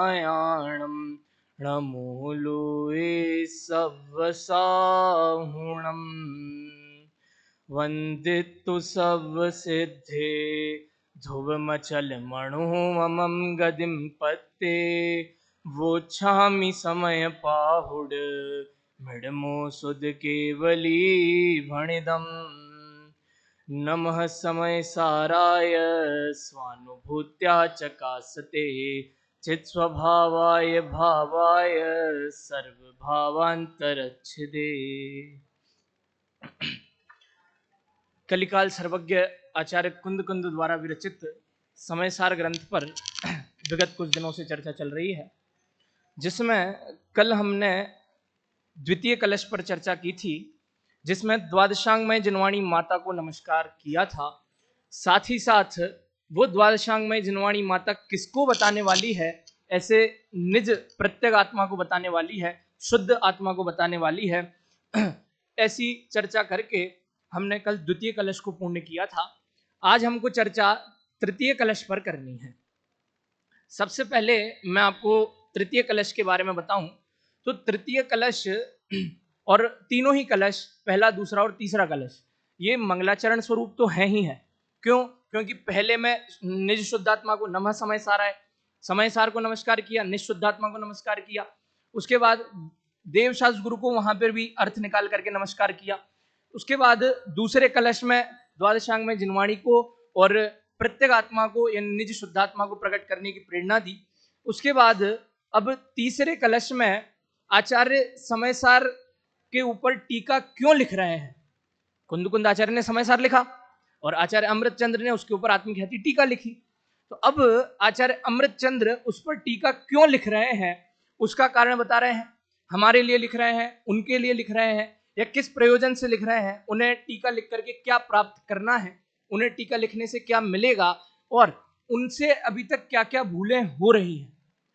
नारायणं नमोलुए सवसाहुणम् वंदितु सब सिद्धे ध्रुवमचल मणुममं गदिं पत्ते वोच्छामि समय पाहुड मृडमो सुद केवली भणिदम् नमः समय साराय स्वानुभूत्या चकासते चित् स्वभावाय भावाय सर्वभावांतरच्छिदे। कलिकाल सर्वज्ञ आचार्य कुंद कुंद द्वारा विरचित समयसार ग्रंथ पर विगत कुछ दिनों से चर्चा चल रही है, जिसमें कल हमने द्वितीय कलश पर चर्चा की थी, जिसमें द्वादशांगमय जिनवाणी माता को नमस्कार किया था। साथ ही साथ वो द्वादशांगमय जिनवाणी माता किसको बताने वाली है, ऐसे निज प्रत्येक आत्मा को बताने वाली है, शुद्ध आत्मा को बताने वाली है, ऐसी चर्चा करके हमने कल द्वितीय कलश को पूर्ण किया था। आज हमको चर्चा तृतीय कलश पर करनी है। सबसे पहले मैं आपको तृतीय कलश के बारे में बताऊं तो तृतीय कलश और तीनों ही कलश, पहला, दूसरा और तीसरा कलश, ये मंगलाचरण स्वरूप तो है ही है। क्यों? क्योंकि पहले में निज शुद्धात्मा को नमः समयसार को नमस्कार किया, निशुद्धात्मा को नमस्कार किया, उसके बाद देवशास्त्र गुरु को वहां पर भी अर्थ निकाल करके नमस्कार किया। उसके बाद दूसरे कलश में द्वादशांग में जिनवाणी को और प्रत्येक आत्मा को या निज शुद्धात्मा को प्रकट करने की प्रेरणा दी। उसके बाद अब तीसरे कलश में आचार्य समयसार के ऊपर टीका क्यों लिख रहे हैं। कुंद कुंद आचार्य ने समयसार लिखा और आचार्य अमृतचंद्र ने उसके ऊपर आत्मख्याति टीका लिखी। तो अब आचार्य अमृतचंद्र उस पर टीका क्यों लिख रहे हैं, उसका कारण बता रहे हैं। हमारे लिए लिख रहे हैं, उनके लिए लिख रहे हैं, या किस प्रयोजन से लिख रहे हैं, उन्हें टीका लिख करके क्या प्राप्त करना है, उन्हें टीका लिखने से क्या मिलेगा और उनसे अभी तक क्या क्या भूलें हो रही हैं।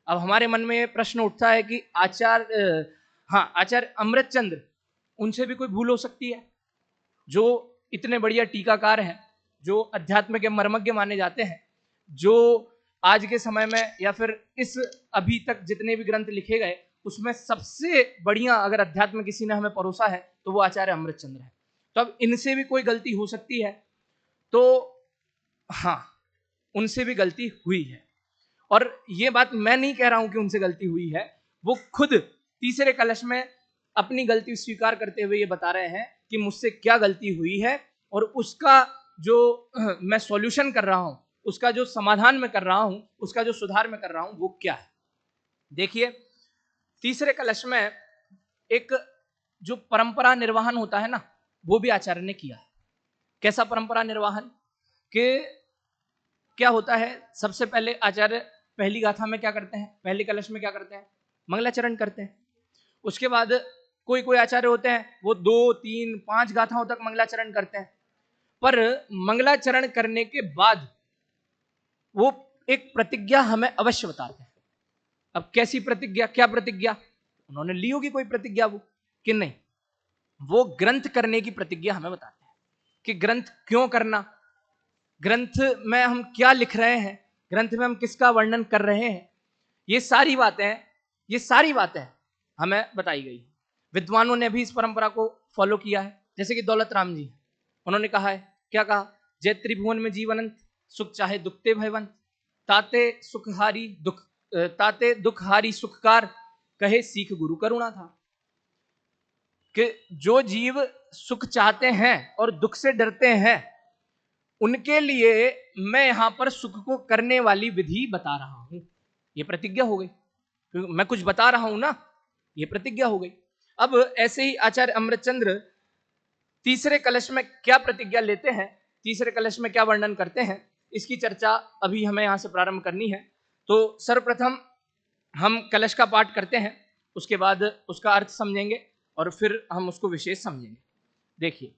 अब हमारे मन में प्रश्न उठता है कि आचार्य अमृतचंद्र, उनसे भी कोई भूल हो सकती है, जो इतने बढ़िया टीकाकार हैं, जो अध्यात्म के मर्मज्ञ माने जाते हैं, जो आज के समय में या फिर इस अभी तक जितने भी ग्रंथ लिखे गए उसमें सबसे बढ़िया अगर अध्यात्म किसी ने हमें परोसा है तो वो आचार्य अमृतचंद्र है। तो अब इनसे भी कोई गलती हो सकती है, तो हाँ, उनसे भी गलती हुई है। और ये बात मैं नहीं कह रहा हूं कि उनसे गलती हुई है, वो खुद तीसरे कलश में अपनी गलती स्वीकार करते हुए ये बता रहे हैं कि मुझसे क्या गलती हुई है और उसका जो मैं सॉल्यूशन कर रहा हूं, उसका जो समाधान मैं कर रहा हूं, उसका जो सुधार मैं कर रहा हूं, वो क्या है। देखिए, तीसरे कलश में एक जो परंपरा निर्वाहन होता है ना, वो भी आचार्य ने किया है। कैसा परंपरा निर्वाहन? कि क्या होता है, सबसे पहले आचार्य पहली गाथा में क्या करते हैं, पहले कलश में क्या करते हैं, मंगलाचरण करते हैं। उसके बाद कोई कोई आचार्य होते हैं वो 2, 3, 5 गाथाओं तक मंगलाचरण करते हैं, पर मंगलाचरण करने के बाद वो एक प्रतिज्ञा हमें अवश्य बताते हैं। अब कैसी प्रतिज्ञा, क्या प्रतिज्ञा उन्होंने ली होगी, कोई प्रतिज्ञा वो कि नहीं, वो ग्रंथ करने की प्रतिज्ञा हमें बताते हैं कि ग्रंथ क्यों करना, ग्रंथ में हम क्या लिख रहे हैं, ग्रंथ में हम किसका वर्णन कर रहे हैं, ये सारी बातें हमें बताई गई। विद्वानों ने भी इस परंपरा को फॉलो किया है, जैसे कि दौलत राम जी, उन्होंने कहा है, क्या कहा, जय त्रिभुवन में जीवनंत सुख चाहे दुखते भयवंत, ताते दुख हारी सुखकार, कहे सीख गुरु करुणा था। कि जो जीव सुख चाहते हैं और दुख से डरते हैं, उनके लिए मैं यहां पर सुख को करने वाली विधि बता रहा हूं। ये प्रतिज्ञा हो गई, क्योंकि मैं कुछ बता रहा हूं ना, ये प्रतिज्ञा हो गई। अब ऐसे ही आचार्य अमृतचंद्र तीसरे कलश में क्या प्रतिज्ञा लेते हैं, तीसरे कलश में क्या वर्णन करते हैं, इसकी चर्चा अभी हमें यहां से प्रारंभ करनी है। तो सर्वप्रथम हम कलश का पाठ करते हैं, उसके बाद उसका अर्थ समझेंगे और फिर हम उसको विशेष समझेंगे। देखिए,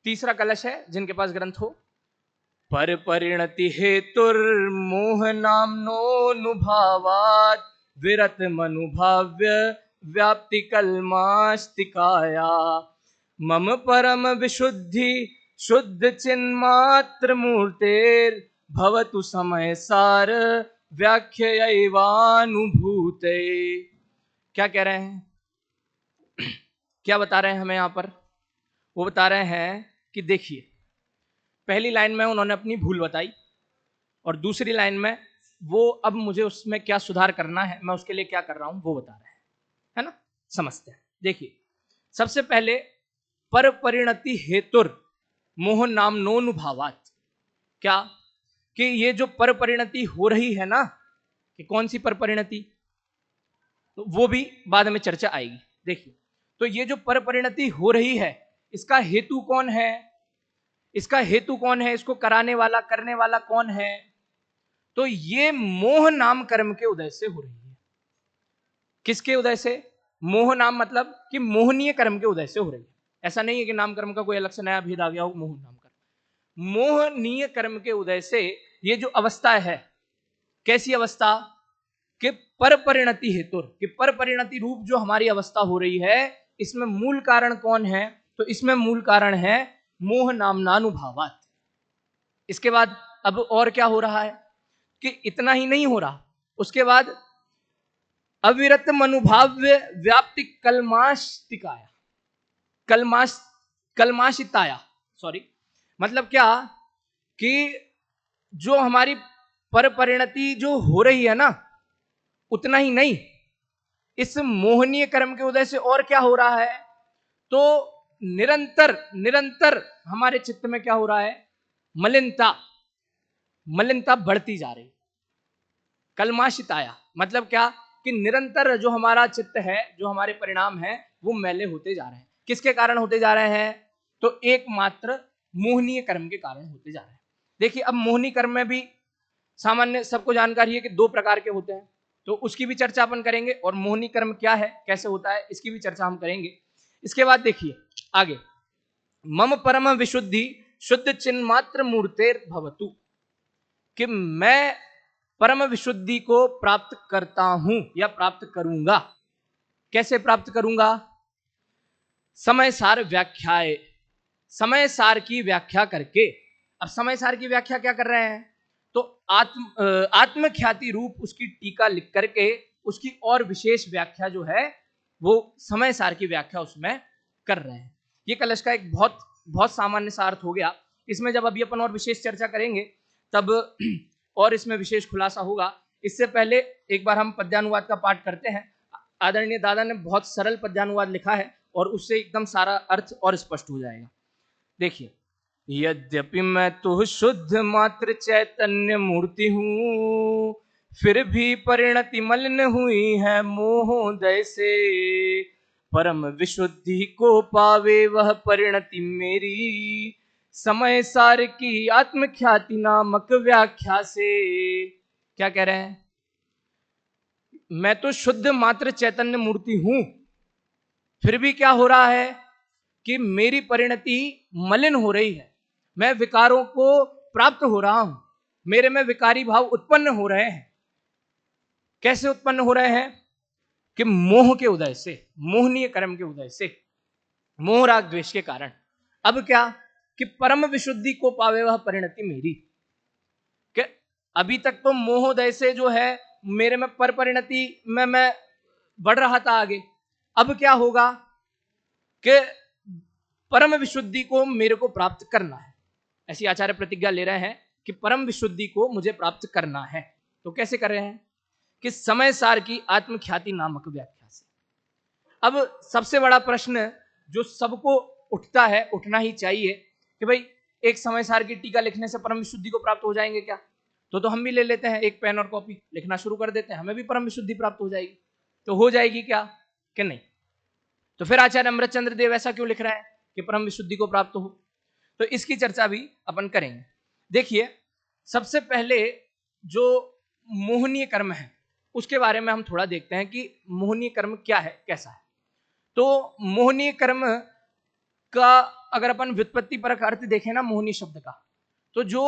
तीसरा कलश है, जिनके पास ग्रंथ हो। पर परिणति हेतुर्मोह नामनोऽनुभावात् विरत मनुभाव्य व्याप्ति कल्मास्तिकाया मम परम विशुद्धि शुद्ध चिन्मात्र मूर्तेर भवतु समय सार व्याख्यैवानुभूते। क्या कह रहे हैं, क्या बता रहे हैं हमें यहां पर? वो बता रहे हैं कि देखिए, पहली लाइन में उन्होंने अपनी भूल बताई और दूसरी लाइन में वो अब मुझे उसमें क्या सुधार करना है, मैं उसके लिए क्या कर रहा हूं, वो बता रहे हैं, है ना। समझते हैं। देखिए, सबसे पहले पर परिणति हेतुर मोह नामनोनुभावात। क्या कि ये जो पर परिणति हो रही है ना, कि कौन सी पर परिणति, तो वो भी बाद में चर्चा आएगी। देखिए, तो ये जो पर परिणति हो रही है, इसका हेतु कौन है, इसका हेतु कौन है, इसको कराने वाला करने वाला कौन है? तो ये मोह नाम कर्म के उदय से हो रही है। किसके उदय से? मोह नाम मतलब कि मोहनीय कर्म के उदय से हो रही है। ऐसा नहीं है कि नाम कर्म का कोई अलग से नया भेद आ गया हो, मोह नाम कर्म, मोहनीय कर्म के उदय से ये जो अवस्था है, कैसी अवस्था? कि पर परिणति हेतु, कि पर परिणति रूप जो हमारी अवस्था हो रही है, इसमें मूल कारण कौन है? तो इसमें मूल कारण है मोह नामनानुभावात। इसके बाद अब और क्या हो रहा है कि इतना ही नहीं हो रहा, उसके बाद अविरत मनुभाव्य व्याप्ति कलमाशिताया, कलमाशिताया, सॉरी, मतलब क्या कि जो हमारी पर परिणति जो हो रही है ना, उतना ही नहीं, इस मोहनीय कर्म के उदय से और क्या हो रहा है? तो निरंतर निरंतर हमारे चित्त में क्या हो रहा है? मलिनता, मलिनता बढ़ती जा रही। कलमाशिताया मतलब क्या कि निरंतर जो हमारा चित्त है, जो हमारे परिणाम है, वो मैले होते जा रहे हैं। किसके कारण होते जा रहे हैं? तो एकमात्र मोहनीय कर्म के कारण होते जा रहे हैं। देखिए, अब मोहनीय कर्म में भी सामान्य सबको जानकारी है कि दो प्रकार के होते हैं, तो उसकी भी चर्चा अपन करेंगे, और मोहनीय कर्म क्या है, कैसे होता है, इसकी भी चर्चा हम करेंगे। इसके बाद देखिए आगे, मम परम विशुद्धि शुद्ध चिन्ह मात्र मूर्तेर भवतु, कि मैं परम विशुद्धि को प्राप्त करता हूं या प्राप्त करूंगा। कैसे प्राप्त करूंगा? समय सार व्याख्याए, समय सार की व्याख्या करके। अब समय सार की व्याख्या क्या कर रहे हैं? तो आत्मख्याति रूप उसकी टीका लिख करके उसकी और विशेष व्याख्या जो है, वो समय सार की व्याख्या उसमें कर रहे हैं। ये कलश का एक बहुत बहुत सामान्य सा अर्थ हो गया। इसमें जब अभी अपन और विशेष चर्चा करेंगे तब और इसमें विशेष खुलासा होगा। इससे पहले एक बार हम पद्यानुवाद का पाठ करते हैं। आदरणीय दादा ने बहुत सरल पद्यानुवाद लिखा है और उससे एकदम सारा अर्थ और स्पष्ट हो जाएगा। देखिए, यद्यपि मैं तो शुद्ध मात्र चैतन्य मूर्ति हूँ, फिर भी परिणति मलिन हुई है मोहोदय से। परम विशुद्धि को पावे वह परिणति मेरी, समय सार की आत्मख्याति नामक व्याख्या से। क्या कह रहे हैं? मैं तो शुद्ध मात्र चैतन्य मूर्ति हूं, फिर भी क्या हो रहा है कि मेरी परिणति मलिन हो रही है, मैं विकारों को प्राप्त हो रहा हूं, मेरे में विकारी भाव उत्पन्न हो रहे हैं। कैसे उत्पन्न हो रहे हैं? कि मोह के उदय से, मोहनीय कर्म के उदय से, मोह राग द्वेष के कारण। अब क्या कि परम विशुद्धि को पावे वह परिणति मेरी, कि अभी तक तो मोहोदय से जो है मेरे में पर परिणति में मैं बढ़ रहा था आगे। अब क्या होगा कि परम विशुद्धि को मेरे को प्राप्त करना है। ऐसी आचार्य प्रतिज्ञा ले रहे हैं कि परम विशुद्धि को मुझे प्राप्त करना है। तो कैसे कर रहे हैं? कि समय सार की आत्मख्याति नामक व्याख्या से। अब सबसे बड़ा प्रश्न जो सबको उठता है, उठना ही चाहिए, कि भाई एक समय सार की टीका लिखने से परम विशुद्धि को प्राप्त हो जाएंगे क्या? तो हम भी ले लेते हैं एक पेन और कॉपी, लिखना शुरू कर देते हैं, हमें भी परम विशुद्धि प्राप्त हो जाएगी। तो हो जाएगी क्या कि नहीं? तो फिर आचार्य अमृतचंद्र देव ऐसा क्यों लिख रहे हैं कि परम विशुद्धि को प्राप्त हो? तो इसकी चर्चा भी अपन करेंगे। देखिए, सबसे पहले जो मोहनीय कर्म है उसके बारे में हम थोड़ा देखते हैं कि मोहनीय कर्म क्या है, कैसा है। तो मोहनीय कर्म का अगर अपन व्युत्पत्ति परक अर्थ देखें ना मोहनीय शब्द का, तो जो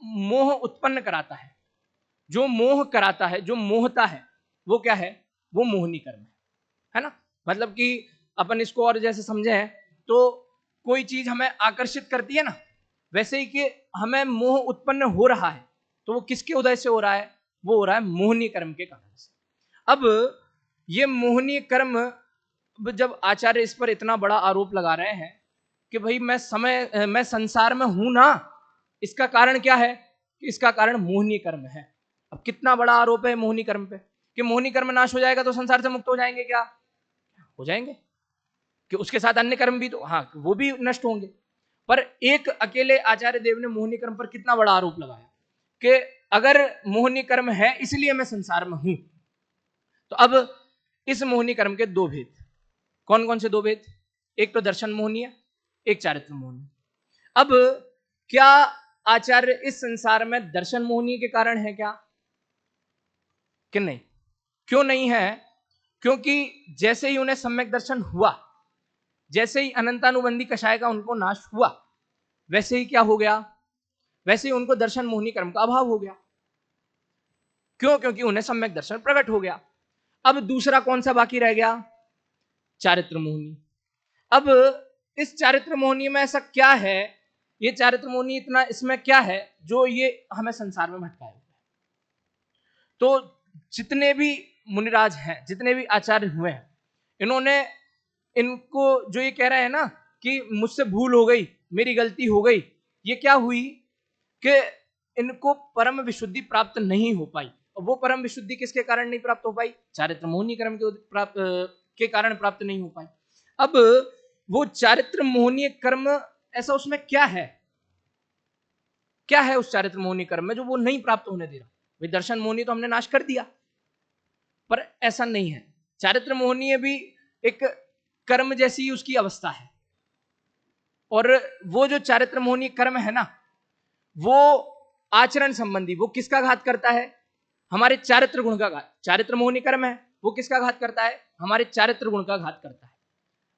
मोह उत्पन्न कराता है, जो मोह कराता है, जो मोहता है, वो क्या है? वो मोहनीय कर्म है ना। मतलब कि अपन इसको और जैसे समझे हैं तो कोई चीज हमें आकर्षित करती है ना, वैसे ही कि हमें मोह उत्पन्न हो रहा है, तो वो किसके उदय से हो रहा है? वो हो रहा है मोहनीय कर्म के कारण से। अब ये मोहनीय कर्म, जब आचार्य इस पर इतना बड़ा आरोप लगा रहे हैं कि भाई मैं संसार में हूं ना, इसका कारण क्या है कि इसका कारण मोहनीय कर्म है। अब कितना बड़ा आरोप है मोहनीय कर्म पे कि मोहनीय कर्म नाश हो जाएगा तो संसार से मुक्त हो जाएंगे, क्या हो जाएंगे? कि उसके साथ अन्य कर्म भी तो, हाँ, वो भी नष्ट होंगे। पर एक अकेले आचार्य देव ने मोहनीय कर्म पर कितना बड़ा आरोप लगाया कि अगर मोहनीय कर्म है इसलिए मैं संसार में हूं। तो अब इस मोहनीय कर्म के दो भेद, कौन कौन से दो भेद? एक तो दर्शन मोहनीय, एक चारित्र मोहनीय। अब क्या आचार्य इस संसार में दर्शन मोहनीय के कारण है क्या कि नहीं? क्यों नहीं है? क्योंकि जैसे ही उन्हें सम्यक दर्शन हुआ, जैसे ही अनंतानुबंधी कषाय का उनको नाश हुआ, वैसे ही क्या हो गया? वैसे ही उनको दर्शन मोहनीय कर्म का अभाव हो गया। क्यों? क्योंकि उन्हें सम्यक दर्शन प्रकट हो गया। अब दूसरा कौन सा बाकी रह गया? चारित्र मोहनीय। अब इस चारित्र मोहनीय में ऐसा क्या है, ये चारित्र मोहनीय इतना इसमें क्या है जो ये हमें संसार में भटकाए? तो जितने भी मुनिराज हैं, जितने भी आचार्य हुए हैं, इन्होंने इनको जो ये कह रहे हैं ना कि मुझसे भूल हो गई, मेरी गलती हो गई, ये क्या हुई कि इनको परम विशुद्धि प्राप्त नहीं हो पाई। और वो परम विशुद्धि किसके कारण नहीं प्राप्त हो पाई? चारित्र मोहनीय कर्म के कारण प्राप्त नहीं हो पाई। अब वो चारित्र मोहनीय कर्म, ऐसा उसमें क्या है, क्या है उस चारित्र मोहनीय कर्म में जो वो नहीं प्राप्त होने दे रहा? भाई दर्शन मोहनीय तो हमने नाश कर दिया, पर ऐसा नहीं है। चारित्र मोहनीय भी एक कर्म जैसी ही उसकी अवस्था है। और वो जो चारित्र मोहनीय कर्म है ना, वो आचरण संबंधी, वो किसका घात करता है? हमारे चारित्र गुण का घात। चारित्र मोहनीय कर्म है, वो किसका घात करता है? हमारे चारित्र गुण का घात करता है।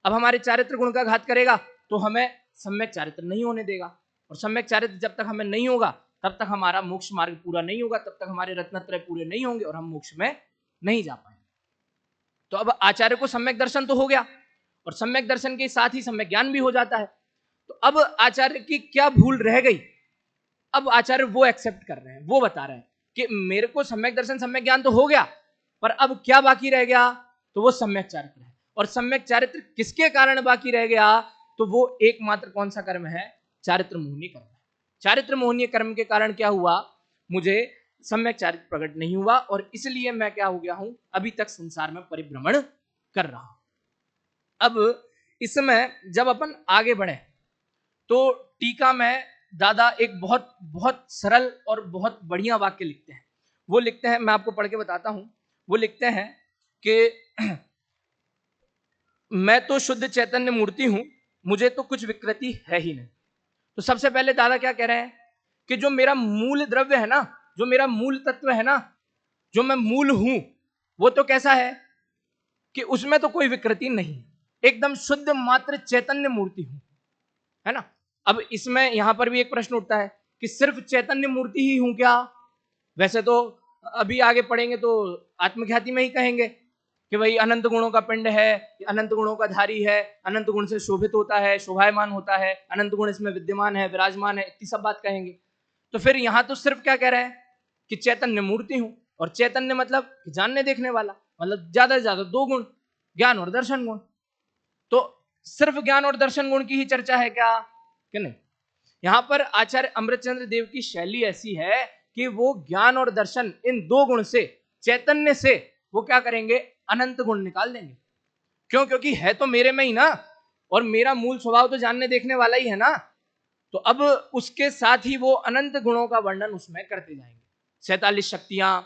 अब हमारे चारित्र गुण का घात करेगा तो हमें सम्यक चारित्र नहीं होने देगा, और सम्यक चारित्र जब तक हमें नहीं होगा तब तक हमारा मोक्ष मार्ग पूरा नहीं होगा, तब तक हमारे रत्नत्रय पूरे नहीं होंगे और हम मोक्ष में नहीं जा पाएंगे। तो अब आचार्य को सम्यक दर्शन तो हो गया, और सम्यक दर्शन के साथ ही सम्यक ज्ञान भी हो जाता है। तो अब आचार्य की क्या भूल रह गई? अब आचार्य वो एक्सेप्ट कर रहे हैं, वो बता रहे हैं कि मेरे को सम्यक दर्शन सम्यक ज्ञान तो हो गया, पर अब क्या बाकी रह गया? तो वो सम्यक चारित्र है। और सम्यक चारित्र किसके कारण बाकी रह गया? तो वो एकमात्र कौन सा कर्म है? चारित्र मोहनीय कर्म है। चारित्र मोहनीय कर्म के कारण क्या हुआ? मुझे सम्यक चारित्र प्रकट नहीं हुआ, और इसलिए मैं क्या हो गया हूं? अभी तक संसार में परिभ्रमण कर रहा हूं। अब इसमें जब अपन आगे बढ़े तो टीका में दादा एक बहुत बहुत सरल और बहुत बढ़िया वाक्य लिखते हैं। वो लिखते हैं, मैं आपको पढ़ के बताता हूं। वो लिखते हैं कि मैं तो शुद्ध चैतन्य मूर्ति हूं, मुझे तो कुछ विकृति है ही नहीं। तो सबसे पहले दादा क्या कह रहे हैं कि जो मेरा मूल द्रव्य है ना, जो मेरा मूल तत्व है ना, जो मैं मूल हूं, वो तो कैसा है कि उसमें तो कोई विकृति नहीं, एकदम शुद्ध मात्र चैतन्य मूर्ति हूं, है ना। अब इसमें यहां पर भी एक प्रश्न उठता है कि सिर्फ चैतन्य मूर्ति ही हूं क्या? वैसे तो अभी आगे पढ़ेंगे तो आत्मख्याति में ही कहेंगे कि भाई अनंत गुणों का पिंड है, अनंत गुणों का धारी है, अनंत गुण से शोभित होता है, शोभायमान होता है, अनंत गुण इसमें विद्यमान है, विराजमान है, इतनी सब बात कहेंगे। तो फिर यहां तो सिर्फ क्या कह रहे हैं कि चैतन्य मूर्ति हूं, और चैतन्य मतलब जानने देखने वाला, मतलब ज्यादा से ज्यादा दो गुण, ज्ञान और दर्शन गुण। तो सिर्फ ज्ञान और दर्शन गुण की ही चर्चा है क्या कि नहीं? यहां पर आचार्य अमृतचंद्र देव की शैली ऐसी है कि वो ज्ञान और दर्शन, इन दो गुण से, चैतन्य से वो क्या करेंगे? अनंत गुण निकाल देंगे। क्यों? क्योंकि है तो मेरे में ही ना, और मेरा मूल स्वभाव तो जानने देखने वाला ही है ना। तो अब उसके साथ ही वो अनंत गुणों का वर्णन उसमें करते जाएंगे। 47 शक्तियां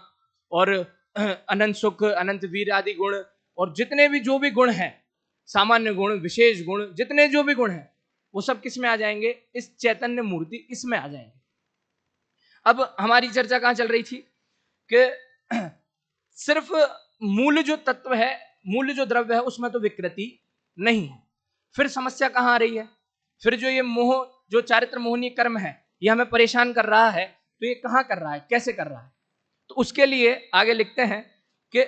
और अनंत सुख, अनंत वीर आदि गुण, और जितने भी जो भी गुण हैं, सामान्य गुण, विशेष गुण, जितने जो भी गुण हैं, वो सब किस में आ जाएंगे? इस चैतन्य मूर्ति, इसमें आ जाएंगे। अब हमारी चर्चा कहां चल रही थी कि सिर्फ मूल जो तत्व है, मूल जो द्रव्य है, उसमें तो विकृति नहीं है। फिर समस्या कहां आ रही है? फिर जो ये मोह, जो चारित्र मोहनीय कर्म है, ये हमें परेशान कर रहा है, तो ये कहां कर रहा है, कैसे कर रहा है? तो उसके लिए आगे लिखते हैं कि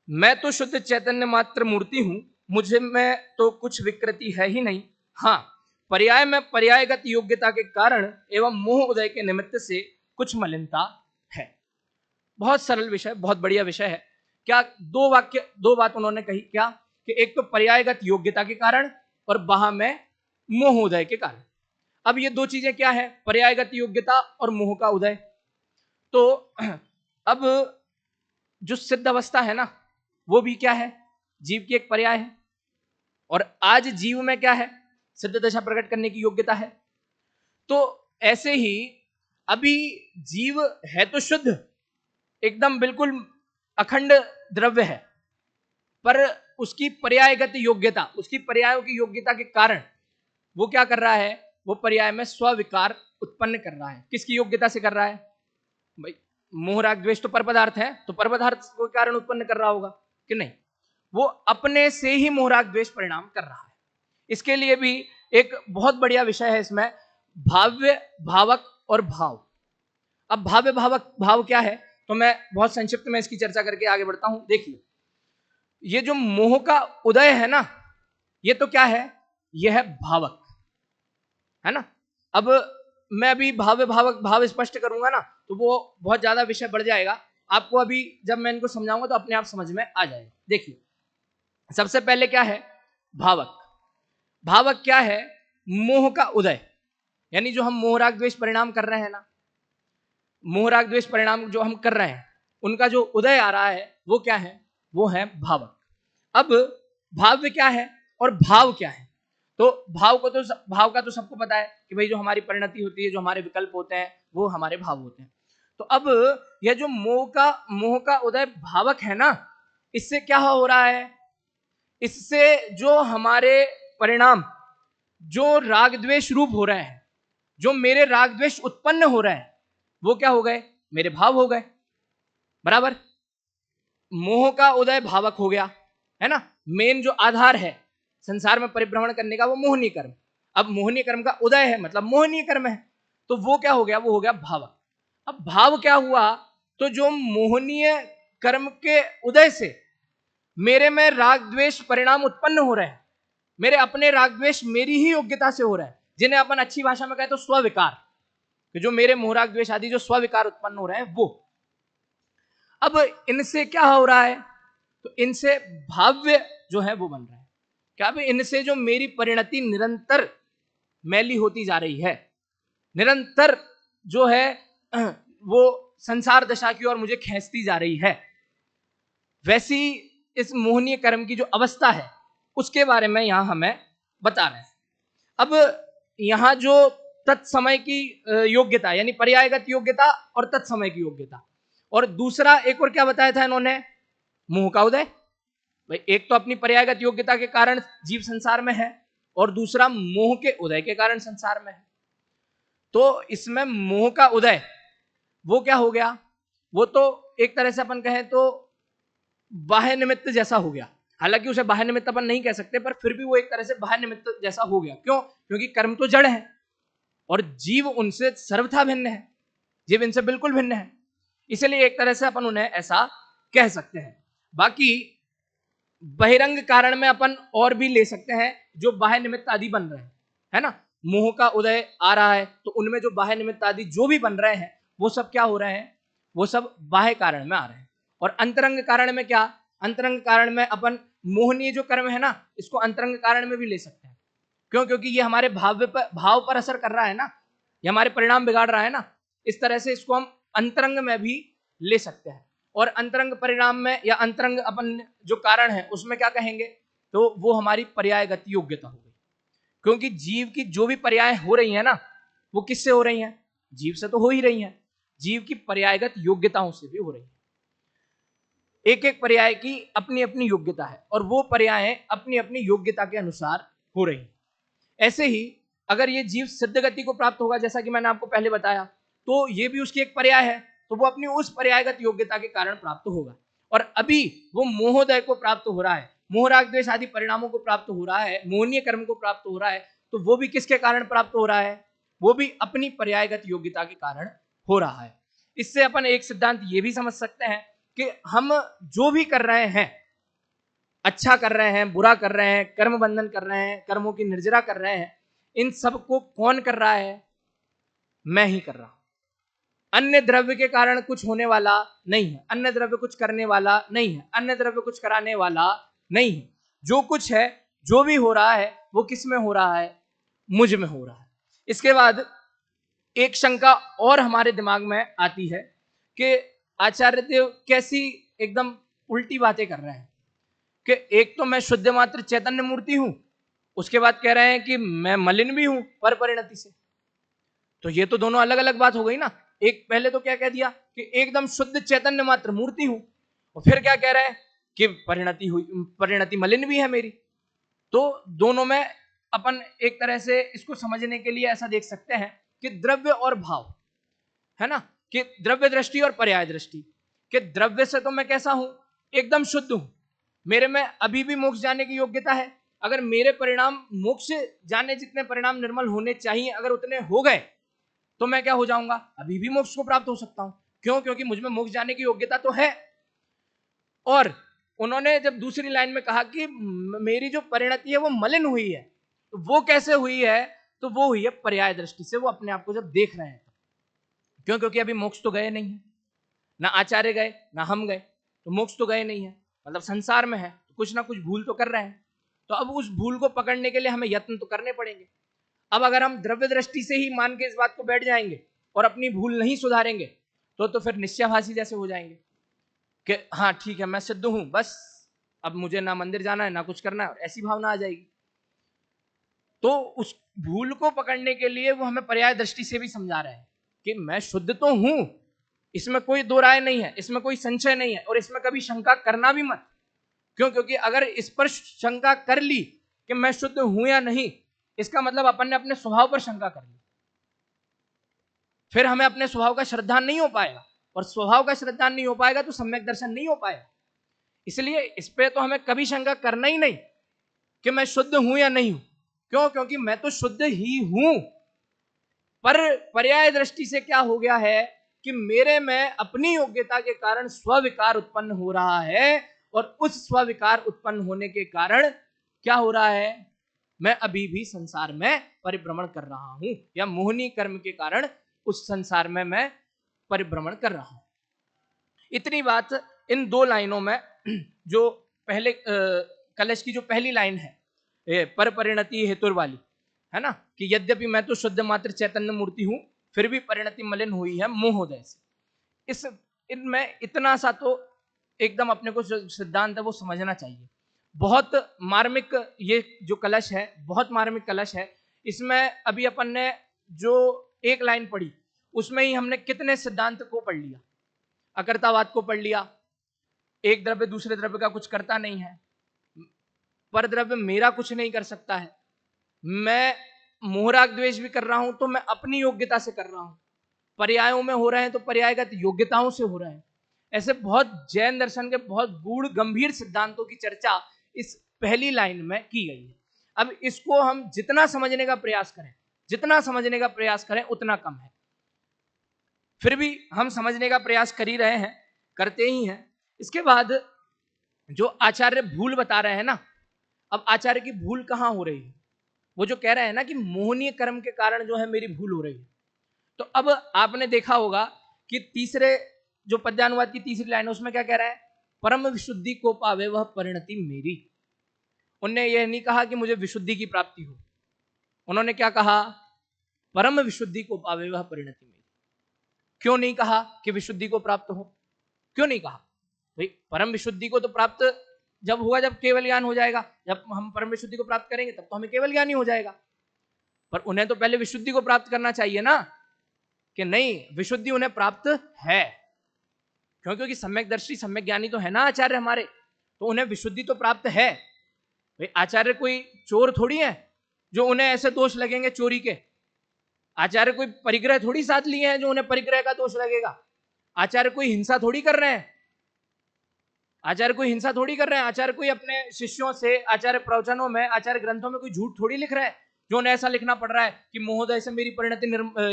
मैं तो शुद्ध चैतन्य मात्र मूर्ति हूं, मुझे में तो कुछ विकृति है ही नहीं। हाँ, पर्याय में पर्यायगत योग्यता के कारण एवं मोह उदय के निमित्त से कुछ मलिनता है। बहुत सरल विषय, बहुत बढ़िया विषय है। क्या दो बात उन्होंने कही, क्या कि एक तो पर्यायगत योग्यता के कारण और वहां में मोह उदय के कारण। अब ये दो चीजें क्या है, पर्यायगत योग्यता और मोह का उदय। तो अब जो सिद्ध अवस्था है ना, वो भी क्या है, जीव की एक पर्याय है। और आज जीव में क्या है, सिद्ध दशा प्रकट करने की योग्यता है। तो ऐसे ही अभी जीव है तो शुद्ध, एकदम बिल्कुल अखंड द्रव्य है, पर उसकी पर्यायगत योग्यता, उसकी पर्यायों की योग्यता के कारण वो क्या कर रहा है, वो पर्याय में स्विकार उत्पन्न कर रहा है। किसकी योग्यता से कर रहा है भाई, मोह राग द्वेष तो पर पदार्थ है, तो पर पदार्थ के कारण उत्पन्न कर रहा होगा कि नहीं, वो अपने से ही मोह राग द्वेष परिणाम कर रहा है। इसके लिए भी एक बहुत बढ़िया विषय है इसमें, भाव्य, भावक और भाव। अब भाव्य भावक भाव क्या है, तो मैं बहुत संक्षिप्त में इसकी चर्चा करके आगे बढ़ता हूं। देखिए, ये जो मोह का उदय है ना, ये तो क्या है, यह है भावक, है ना। अब मैं अभी भाव्य भावक भाव स्पष्ट करूंगा ना, तो वो बहुत ज्यादा विषय बढ़ जाएगा। आपको अभी जब मैं इनको समझाऊंगा तो अपने आप समझ में आ जाएगा। देखिए, सबसे पहले क्या है भावक। भावक क्या है, मोह का उदय, यानी जो हम मोह राग द्वेष परिणाम कर रहे हैं ना, मोह राग द्वेष परिणाम जो हम कर रहे हैं, उनका जो उदय आ रहा है वो क्या है, वो है भावक। अब भाव्य क्या है और भाव क्या है, तो भाव का तो सबको पता है कि भाई जो हमारी परिणति होती है, जो हमारे विकल्प होते हैं, वो हमारे भाव होते हैं। तो अब यह जो मोह का उदय भावक है ना, इससे क्या हो रहा है, इससे जो हमारे परिणाम जो राग द्वेष रूप हो रहे हैं, जो मेरे राग द्वेष उत्पन्न हो रहे हैं, वो क्या हो गए, मेरे भाव हो गए। बराबर, मोह का उदय भावक हो गया, है ना। मेन जो आधार है संसार में परिभ्रमण करने का, वो मोहनीय कर्म। अब मोहनीय कर्म का उदय है, मतलब मोहनीय कर्म है, तो वो क्या हो गया, वो हो गया भावक। अब भाव क्या हुआ, तो जो मोहनीय कर्म के उदय से मेरे में राग द्वेष परिणाम उत्पन्न हो रहे हैं, मेरे अपने राग द्वेष मेरी ही योग्यता से हो रहा है, जिन्हें अपन अच्छी भाषा में कहे तो स्विकार, कि जो मेरे मोह राग द्वेष आदि जो स्विकार उत्पन्न हो रहे हैं वो। अब इनसे क्या हो रहा है, तो इनसे भाव्य जो है वो बन रहा है। क्या भाई, इनसे जो मेरी परिणति निरंतर मैली होती जा रही है, निरंतर जो है वो संसार दशा की ओर मुझे खींचती जा रही है, वैसी इस मोहनीय कर्म की जो अवस्था है उसके बारे में यहां हमें बता रहे हैं। अब यहां जो तत्समय की योग्यता, यानी पर्यायगत योग्यता और तत्समय की योग्यता, और दूसरा एक और क्या बताया था इन्होंने, मोह का उदय। भाई एक तो अपनी पर्यायगत योग्यता के कारण जीव संसार में है, और दूसरा मोह के उदय के कारण संसार में है। तो इसमें मोह का उदय वो क्या हो गया, वो तो एक तरह से अपन कहें तो बाह्य निमित्त जैसा हो गया। हालांकि उसे बाह्य निमित्त अपन नहीं कह सकते, पर फिर भी वो एक तरह से बाह्य निमित्त जैसा हो गया। क्यों, क्योंकि कर्म तो जड़ है और जीव उनसे सर्वथा भिन्न है, जीव इनसे बिल्कुल भिन्न है, इसलिए एक तरह से अपन उन्हें ऐसा कह सकते हैं। बाकी बहिरंग कारण में अपन और भी ले सकते हैं, जो बाह्य निमित्त आदि बन रहे हैं, है ना। मोह का उदय आ रहा है तो उनमें जो बाह्य निमित्त आदि जो भी बन रहे हैं, वो सब क्या हो रहे हैं, वो सब बाह्य कारण में आ रहे हैं। और अंतरंग कारण में क्या, अंतरंग कारण में अपन मोहनीय जो कर्म है ना, इसको अंतरंग कारण में भी ले सकते हैं। क्यों, क्योंकि ये हमारे भाव पर असर कर रहा है ना, ये हमारे परिणाम बिगाड़ रहा है ना, इस तरह से इसको हम अंतरंग में भी ले सकते हैं। और अंतरंग परिणाम में या अंतरंग अपन जो कारण है उसमें क्या कहेंगे, तो वो हमारी पर्यायगत योग्यता हो गई। क्योंकि जीव की जो भी पर्याय हो रही है ना, वो किससे हो रही हैं, जीव से तो हो ही रही हैं, जीव की पर्यायगत योग्यताओं से भी हो रही है। एक एक पर्याय की अपनी अपनी योग्यता है, और वो पर्याय अपनी अपनी योग्यता के अनुसार हो रही है। ऐसे ही अगर ये जीव सिद्ध गति को प्राप्त होगा, जैसा कि मैंने आपको पहले बताया, तो ये भी उसकी एक पर्याय है, तो वो अपनी उस पर्यायगत योग्यता के कारण प्राप्त होगा। और अभी वो मोहोदय को प्राप्त हो रहा है, मोह राग द्वेष आदि परिणामों को प्राप्त हो रहा है, मोहनीय कर्म को प्राप्त हो रहा है, तो वो भी किसके कारण प्राप्त हो रहा है, वो भी अपनी पर्यायगत योग्यता के कारण हो रहा है। इससे अपन एक सिद्धांत ये भी समझ सकते हैं कि हम जो भी कर रहे हैं, अच्छा कर रहे हैं, बुरा कर रहे हैं, कर्म बंधन कर रहे हैं, कर्मों की निर्जरा कर रहे हैं, इन सब को कौन कर रहा है, मैं ही कर रहा हूं। अन्य द्रव्य के कारण कुछ होने वाला नहीं है, अन्य द्रव्य कुछ करने वाला नहीं है, अन्य द्रव्य कुछ कराने वाला नहीं है। जो कुछ है, जो भी हो रहा है, वो किस में हो रहा है? मुझ में हो रहा है। इसके बाद एक शंका और हमारे दिमाग में आती है कि आचार्य देव कैसी एकदम उल्टी बातें कर रहे हैं कि एक तो मैं शुद्ध मात्र चैतन्य मूर्ति हूं, उसके बाद कह रहे हैं कि मैं मलिन भी हूं पर परिणति से। तो ये तो दोनों अलग अलग बात हो गई ना। एक पहले तो क्या कह दिया कि एकदम शुद्ध चैतन्य मात्र मूर्ति हूं, और फिर क्या कह रहे हैं कि परिणति हुई, परिणति मलिन भी है मेरी। तो दोनों में अपन एक तरह से इसको समझने के लिए ऐसा देख सकते हैं कि द्रव्य और भाव है ना, कि द्रव्य दृष्टि और पर्याय दृष्टि। कि द्रव्य से तो मैं कैसा हूं? एकदम शुद्ध हूं, मेरे में अभी भी मोक्ष जाने की योग्यता है। अगर मेरे परिणाम मोक्ष जाने जितने परिणाम निर्मल होने चाहिए अगर उतने हो गए तो मैं क्या हो जाऊंगा? अभी भी मोक्ष को प्राप्त हो सकता हूं। क्यों? क्योंकि मुझ में मोक्ष जाने की योग्यता तो है। और उन्होंने जब दूसरी लाइन में कहा कि मेरी जो परिणति है वो मलिन हुई है, तो वो कैसे हुई है? तो वो हुई है पर्याय दृष्टि से, वो अपने आप को जब देख रहे हैं। क्यों? क्योंकि अभी मोक्ष तो गए नहीं है, ना आचार्य गए ना हम गए, तो मोक्ष तो गए नहीं है, मतलब संसार में है, तो कुछ ना कुछ भूल तो कर रहे हैं। तो अब उस भूल को पकड़ने के लिए हमें यत्न तो करने पड़ेंगे। अब अगर हम द्रव्य दृष्टि से ही मान के इस बात को बैठ जाएंगे और अपनी भूल नहीं सुधारेंगे तो फिर निश्चयभाषी जैसे हो जाएंगे कि हाँ ठीक है मैं सिद्ध हूं, बस अब मुझे ना मंदिर जाना है ना कुछ करना है, और ऐसी भावना आ जाएगी। तो उस भूल को पकड़ने के लिए वो हमें पर्याय दृष्टि से भी समझा रहे हैं कि मैं शुद्ध तो हूं, इसमें कोई दो राय नहीं है, इसमें कोई संशय नहीं है, और इसमें कभी शंका करना भी मत। क्यों? क्योंकि अगर इस पर शंका कर ली कि मैं शुद्ध हूं या नहीं, इसका मतलब अपन ने अपने स्वभाव पर शंका कर ली, फिर हमें अपने स्वभाव का श्रद्धान नहीं हो पाएगा, और स्वभाव का श्रद्धान नहीं हो पाएगा तो सम्यक दर्शन नहीं हो पाएगा। इसलिए इस पे तो हमें कभी शंका करना ही नहीं कि मैं शुद्ध हूं या नहीं हूं। क्यों? क्योंकि मैं तो शुद्ध ही हूं। पर पर्याय दृष्टि से क्या हो गया है कि मेरे में अपनी योग्यता के कारण स्विकार उत्पन्न हो रहा है, और उस स्विकार उत्पन्न होने के कारण क्या हो रहा है? मैं अभी भी संसार में परिभ्रमण कर रहा हूं, या मोहनी कर्म के कारण उस संसार में मैं परिभ्रमण कर रहा हूं। इतनी बात इन दो लाइनों में। जो पहले कलश की जो पहली लाइन है पर परिणति हेतुर वाली, है ना, कि यद्यपि मैं तो शुद्ध मात्र चैतन्य मूर्ति हूं फिर भी परिणति मलिन हुई है मोहोदय से। इस इनमें इतना सा तो एकदम अपने को जो सिद्धांत है वो समझना चाहिए। बहुत मार्मिक ये जो कलश है, बहुत मार्मिक कलश है। इसमें अभी अपन ने जो एक लाइन पढ़ी उसमें ही हमने कितने सिद्धांत को पढ़ लिया। अकर्तावाद को पढ़ लिया, एक द्रव्य दूसरे द्रव्य का कुछ करता नहीं है, पर द्रव्य मेरा कुछ नहीं कर सकता है, मैं मोहराग द्वेष भी कर रहा हूं तो मैं अपनी योग्यता से कर रहा हूं, पर्यायों में हो रहे हैं तो पर्यायगत योग्यताओं से हो रहे हैं। ऐसे बहुत जैन दर्शन के बहुत गूढ़ गंभीर सिद्धांतों की चर्चा इस पहली लाइन में की गई है। अब इसको हम जितना समझने का प्रयास करें, जितना समझने का प्रयास करें उतना कम है। फिर भी हम समझने का प्रयास कर ही रहे हैं, करते ही हैं। इसके बाद जो आचार्य भूल बता रहे हैं ना, अब आचार्य की भूल कहां हो रही है? वो जो कह रहे हैं ना कि मोहनीय कर्म के कारण जो है मेरी भूल हो रही है। तो अब आपने देखा होगा कि तीसरे जो पद्यानुवाद की तीसरी लाइन है उसमें क्या कह रहा है? परम विशुद्धि को पावे वह परिणति मेरी। उनने ये नहीं कहा कि मुझे विशुद्धि की प्राप्ति हो, उन्होंने क्या कहा? परम विशुद्धि को पावे वह परिणति मेरी। क्यों नहीं कहा कि विशुद्धि को प्राप्त हो? क्यों नहीं कहा? भाई परम विशुद्धि को तो प्राप्त जब होगा जब केवल ज्ञान हो जाएगा। जब हम परम विशुद्धि को प्राप्त करेंगे तब तो हमें केवल ज्ञान ही हो जाएगा। पर उन्हें तो पहले विशुद्धि को प्राप्त करना चाहिए ना, कि नहीं विशुद्धि उन्हें प्राप्त है। क्यों? क्योंकि सम्यक दर्शी सम्यक ज्ञानी तो है ना आचार्य हमारे, तो उन्हें विशुद्धि तो प्राप्त है। भाई आचार्य कोई चोर थोड़ी है जो उन्हें ऐसे दोष लगेंगे चोरी के। आचार्य कोई परिग्रह थोड़ी साथ लिए हैं जो उन्हें परिग्रह का दोष लगेगा। आचार्य कोई हिंसा थोड़ी कर रहे हैं, आचार्य कोई हिंसा थोड़ी कर रहे हैं। आचार्य कोई अपने शिष्यों से आचार्य प्रवचनों में, आचार्य ग्रंथों में कोई झूठ थोड़ी लिख रहे हैं जो उन्हें ऐसा लिखना पड़ रहा है कि महोदय से मेरी परिणति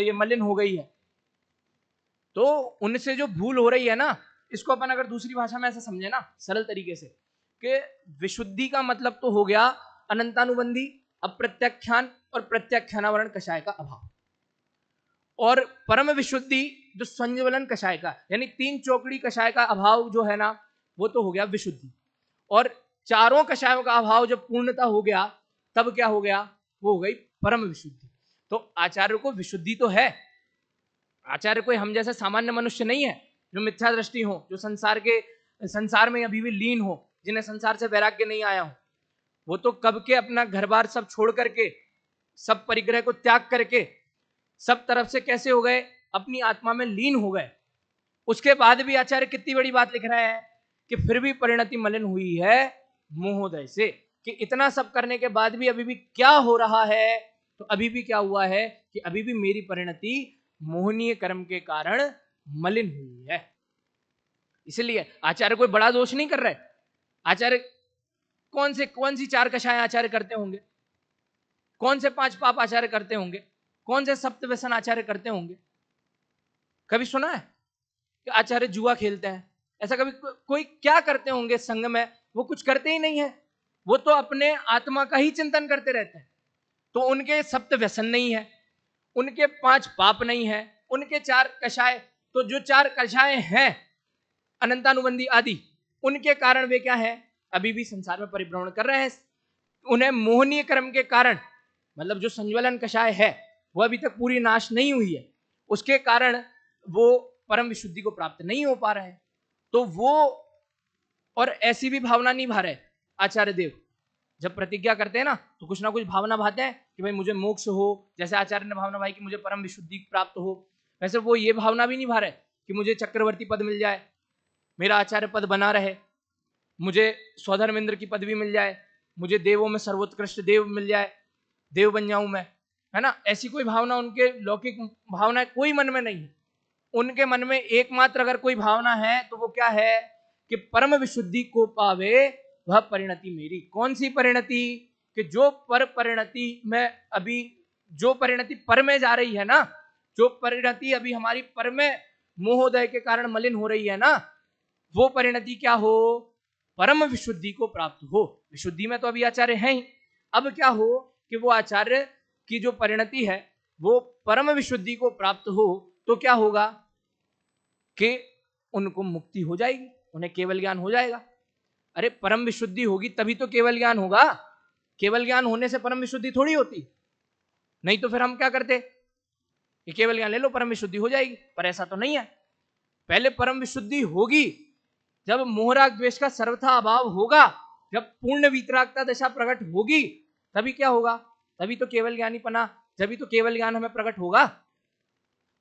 ये मलिन हो गई है। तो उनसे जो भूल हो रही है ना, इसको अपन अगर दूसरी भाषा में ऐसा समझे ना सरल तरीके से, कि विशुद्धि का मतलब तो हो गया अनंतानुबंधी, अप्रत्याख्यान और प्रत्याख्यानावरण कषाय का अभाव। और परम विशुद्धि जो संज्वलन कषाय का, यानी 3 चौकड़ी कषाय का अभाव जो है ना, वो तो हो गया विशुद्धि। और चारों कषायों का अभाव जब पूर्णता हो गया, तब क्या हो गया, वो हो गई परम विशुद्धि। तो आचार्य को विशुद्धि तो है। आचार्य कोई हम जैसा सामान्य मनुष्य नहीं है जो मिथ्या दृष्टि हो, जो संसार में अभी भी लीन हो, जिन्हें संसार से वैराग्य नहीं आया हो। वो तो कब के अपना घर बार सब छोड़ करके, सब परिग्रह को त्याग करके, सब तरफ से कैसे हो गए, अपनी आत्मा में लीन हो गए। उसके बाद भी आचार्य कितनी बड़ी बात लिख रहे हैं कि फिर भी परिणति मलिन हुई है मोहोदय से, कि इतना सब करने के बाद भी अभी भी क्या हो रहा है, तो अभी भी क्या हुआ है कि अभी भी मेरी परिणति मोहनीय कर्म के कारण मलिन हुई है। इसलिए आचार्य कोई बड़ा दोष नहीं कर रहे। आचार्य कौन सी 4 कषाय आचार्य करते होंगे, कौन से 5 पाप आचार्य करते होंगे, कौन से सप्त व्यसन आचार्य करते होंगे? कभी सुना है कि आचार्य जुआ खेलते हैं? ऐसा कभी कोई क्या करते होंगे संग में? वो कुछ करते ही नहीं है, वो तो अपने आत्मा का ही चिंतन करते रहते हैं। तो उनके सप्त व्यसन नहीं है, उनके 5 पाप नहीं है, उनके 4 कषाय, तो जो 4 कषाय हैं अनंतानुबंधी आदि, उनके कारण वे क्या है, अभी भी संसार में परिभ्रमण कर रहे हैं। उन्हें मोहनीय कर्म के कारण, मतलब जो संज्वलन कषाय है वो अभी तक पूरी नाश नहीं हुई है, उसके कारण वो परम विशुद्धि को प्राप्त नहीं हो पा रहे हैं। तो वो, और ऐसी भी भावना नहीं भा रहे आचार्य देव। जब प्रतिज्ञा करते हैं ना, तो कुछ ना कुछ भावना भाते हैं कि भाई मुझे मोक्ष हो, जैसे आचार्य ने भावना भाई कि मुझे परम विशुद्धि प्राप्त हो, वैसे वो ये भावना भी नहीं भा रहे कि मुझे चक्रवर्ती पद मिल जाए, मेरा आचार्य पद बना रहे, मुझे स्वधर्मेंद्र की पदवी मिल जाए, मुझे देवों में सर्वोत्कृष्ट देव मिल जाए, देव बन जाऊं मैं, है ना। ऐसी कोई भावना, उनके लौकिक भावना कोई मन में नहीं है। उनके मन में एकमात्र अगर कोई भावना है तो वो क्या है कि परम विशुद्धि को पावे वह परिणति मेरी। कौन सी परिणति? कि जो पर परिणति में अभी, जो परिणति पर में जा रही है ना, जो परिणति अभी हमारी पर में मोहोदय के कारण मलिन हो रही है ना, वो परिणति क्या हो, परम विशुद्धि को प्राप्त हो। विशुद्धि में तो अभी आचार्य हैं ही, अब क्या हो कि वो आचार्य की जो परिणति है वो परम विशुद्धि को प्राप्त हो, तो क्या होगा कि उनको मुक्ति हो जाएगी, उन्हें केवल ज्ञान हो जाएगा। अरे परम विशुद्धि होगी तभी तो केवल ज्ञान होगा, केवल ज्ञान होने से परम विशुद्धि थोड़ी होती। नहीं तो फिर हम क्या करते कि केवल ज्ञान ले लो परम विशुद्धि हो जाएगी, पर ऐसा तो नहीं है। पहले परम विशुद्धि होगी जब मोहराग द्वेष का सर्वथा अभाव होगा, जब पूर्ण वीतरागता दशा प्रकट होगी, तभी क्या होगा, तभी तो केवल ज्ञानी पना, तभी तो केवल ज्ञान हमें प्रकट होगा।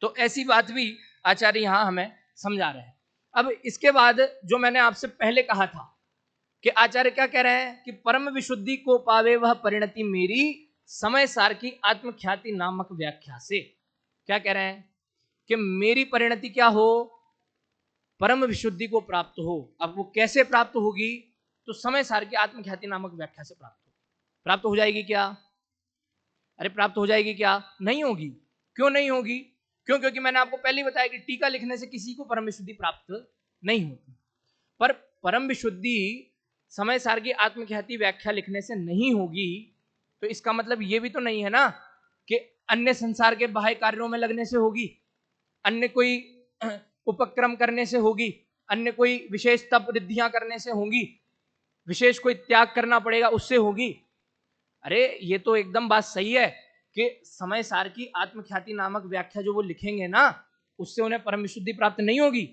तो ऐसी बात भी आचार्य यहां हमें समझा रहे हैं। अब इसके बाद जो मैंने आपसे पहले कहा था कि आचार्य क्या कह रहे हैं कि परम विशुद्धि को पावे वह परिणति मेरी, समय सार की आत्मख्याति नामक व्याख्या से। क्या कह रहे हैं कि मेरी परिणति क्या हो, परम विशुद्धि को प्राप्त हो। अब वो कैसे प्राप्त होगी, तो समय सार की आत्मख्याति नामक व्याख्या से प्राप्त हो जाएगी। क्या? अरे प्राप्त हो जाएगी क्या? नहीं होगी। क्यों नहीं होगी? क्यों? क्योंकि मैंने आपको पहले ही बताया कि टीका लिखने से किसी को परम विशुद्धि प्राप्त नहीं होती। पर परम विशुद्धि समय सार की आत्मख्याति व्याख्या लिखने से नहीं होगी, तो इसका मतलब ये भी तो नहीं है ना कि अन्य संसार के बाह्य कार्यों में लगने से होगी, अन्य कोई उपक्रम करने से होगी, अन्य कोई विशेष तप रिद्धियां करने से होंगी, विशेष कोई त्याग करना पड़ेगा उससे होगी। अरे ये तो एकदम बात सही है कि समय सार की आत्मख्याति नामक व्याख्या जो वो लिखेंगे ना, उससे उन्हें परम विशुद्धि प्राप्त नहीं होगी।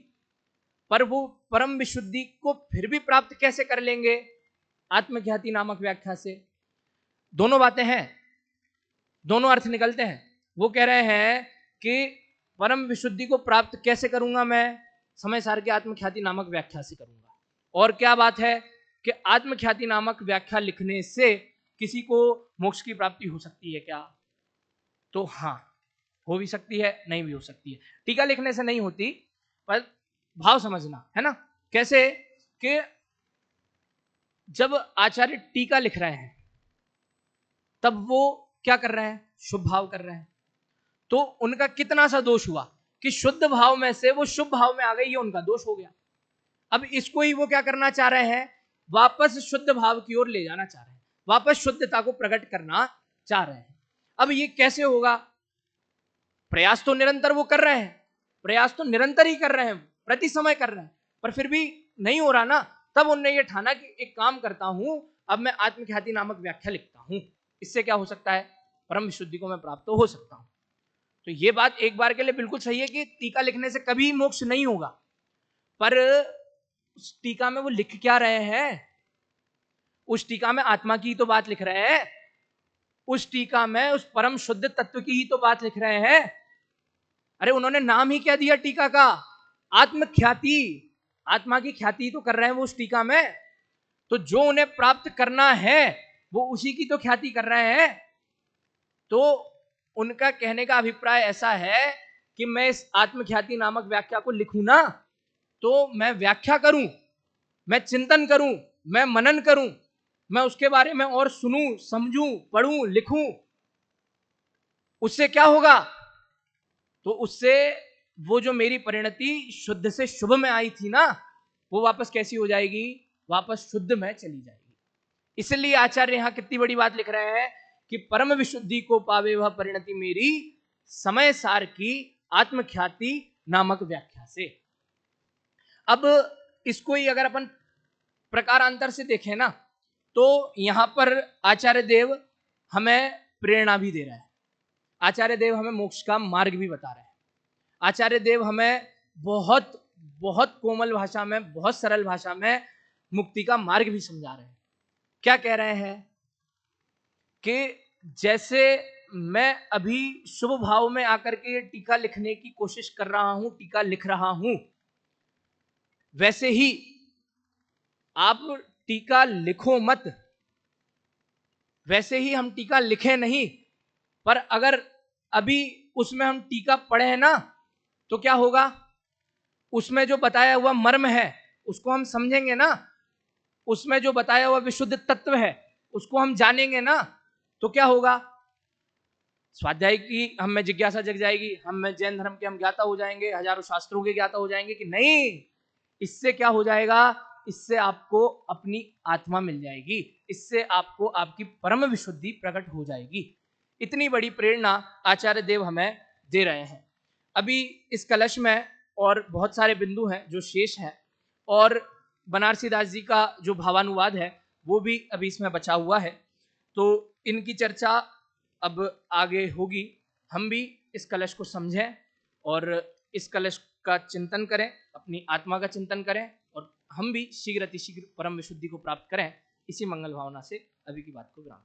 पर वो परम विशुद्धि को फिर भी प्राप्त कैसे कर लेंगे? आत्मख्याति नामक व्याख्या से। दोनों बातें हैं, दोनों अर्थ निकलते हैं। वो कह रहे हैं कि परम विशुद्धि को प्राप्त कैसे करूंगा मैं? समय सार की आत्मख्याति नामक व्याख्या से करूंगा। और क्या बात है कि आत्मख्याति नामक व्याख्या लिखने से किसी को मोक्ष की प्राप्ति हो सकती है क्या? तो हाँ, हो भी सकती है, नहीं भी हो सकती है। टीका लिखने से नहीं होती, पर भाव समझना है ना। कैसे कि जब आचार्य टीका लिख रहे हैं तब वो क्या कर रहे हैं? शुभ भाव कर रहे हैं। तो उनका कितना सा दोष हुआ कि शुद्ध भाव में से वो शुभ भाव में आ गई, ये उनका दोष हो गया। अब इसको ही वो क्या करना चाह रहे हैं? वापस शुद्ध भाव की ओर ले जाना चाह रहे हैं, वापस शुद्धता को प्रकट करना चाह रहे हैं। अब ये कैसे होगा? प्रयास तो निरंतर वो कर रहे हैं, प्रयास तो निरंतर ही कर रहे हैं, प्रति समय कर रहे हैं, पर फिर भी नहीं हो रहा ना। तब उन्होंने ये ठाना कि एक काम करता हूं, अब मैं आत्मख्याति नामक व्याख्या लिखता हूं, इससे क्या हो सकता है, परम विशुद्धि को मैं प्राप्त हो सकता हूं। तो ये बात एक बार के लिए बिल्कुल सही है कि टीका लिखने से कभी मोक्ष नहीं होगा, पर उस टीका में वो लिख क्या रहे हैं, उस टीका में आत्मा की तो बात लिख रहे हैं, उस टीका में उस परम शुद्ध तत्व की ही तो बात लिख रहे हैं। अरे उन्होंने नाम ही क्या दिया टीका का, आत्मख्याति, आत्मा की ख्याति तो कर रहे हैं वो उस टीका में, तो जो उन्हें प्राप्त करना है वो उसी की तो ख्याति कर रहे हैं। तो उनका कहने का अभिप्राय ऐसा है कि मैं इस आत्मख्याति नामक व्याख्या को लिखूं ना, तो मैं व्याख्या करूं, मैं चिंतन करूं, मैं मनन करूं, मैं उसके बारे में और सुनूं, समझूं, पढ़ूं, लिखूं, उससे क्या होगा, तो उससे वो जो मेरी परिणति शुद्ध से शुभ में आई थी ना, वो वापस कैसी हो जाएगी, वापस शुद्ध में चली जाएगी। इसलिए आचार्य यहां कितनी बड़ी बात लिख रहे हैं कि परम विशुद्धि को पावे वह परिणति मेरी समय सार की आत्मख्याति नामक व्याख्या से। अब इसको ही अगर अपन प्रकारांतर से देखें ना, तो यहां पर आचार्य देव हमें प्रेरणा भी दे रहे हैं, आचार्य देव हमें मोक्ष का मार्ग भी बता रहे हैं, आचार्य देव हमें बहुत बहुत कोमल भाषा में, बहुत सरल भाषा में मुक्ति का मार्ग भी समझा रहे हैं। क्या कह रहे हैं कि जैसे मैं अभी शुभ भाव में आकर के टीका लिखने की कोशिश कर रहा हूं, टीका लिख रहा हूं, वैसे ही आप टीका लिखो मत, वैसे ही हम टीका लिखे नहीं, पर अगर अभी उसमें हम टीका पढ़े ना, तो क्या होगा, उसमें जो बताया हुआ मर्म है उसको हम समझेंगे ना, उसमें जो बताया हुआ विशुद्ध तत्व है उसको हम जानेंगे ना, तो क्या होगा, स्वाध्याय की हम में जिज्ञासा जग जाएगी, हम में जैन धर्म के हम ज्ञाता हो जाएंगे, हजारों शास्त्रों के ज्ञाता हो जाएंगे कि नहीं। इससे क्या हो जाएगा, इससे आपको अपनी आत्मा मिल जाएगी, इससे आपको आपकी परम विशुद्धि प्रकट हो जाएगी। इतनी बड़ी प्रेरणा आचार्य देव हमें दे रहे हैं। अभी इस कलश में और बहुत सारे बिंदु हैं जो शेष हैं, और बनारसी दास जी का जो भावानुवाद है वो भी अभी इसमें बचा हुआ है, तो इनकी चर्चा अब आगे होगी। हम भी इस कलश को समझें और इस कलश का चिंतन करें, अपनी आत्मा का चिंतन करें, और हम भी शीघ्र अतिशीघ्र परम विशुद्धि को प्राप्त करें। इसी मंगल भावना से अभी की बात को विराम।